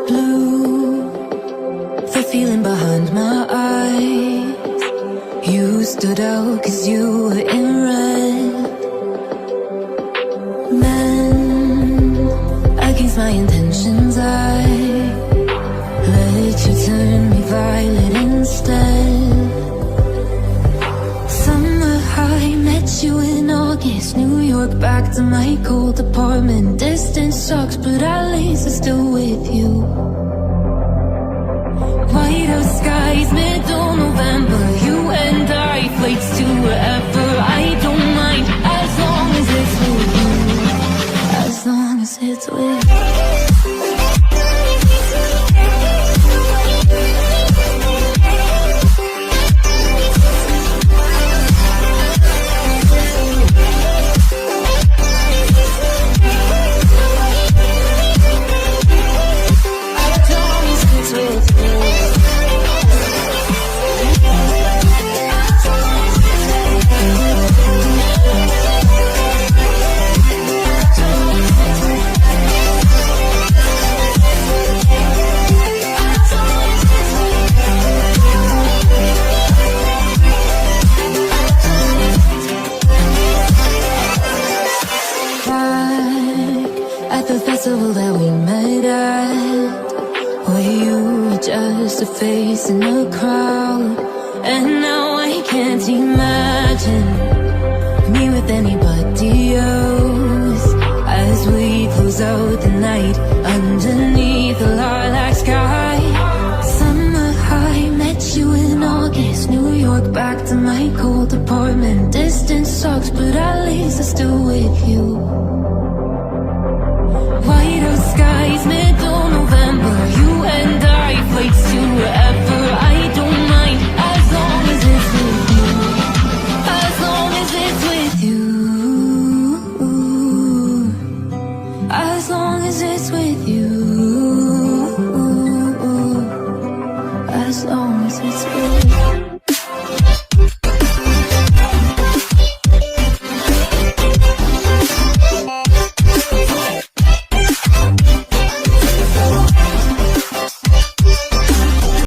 Blue, the feeling behind my eyes. You stood out 'cause you were in red. Men, against my intentions, I let you turn me violet instead. Summer high, met you in August. New York, back to my cold apartment. Distance sucks, but at least I'm still with you. White out skies, middle November. You and I, flights to wherever. I don't mind, as long as it's with you. As long as it's with you. At the festival that we met at, where you were just a face in the crowd, and now I can't imagine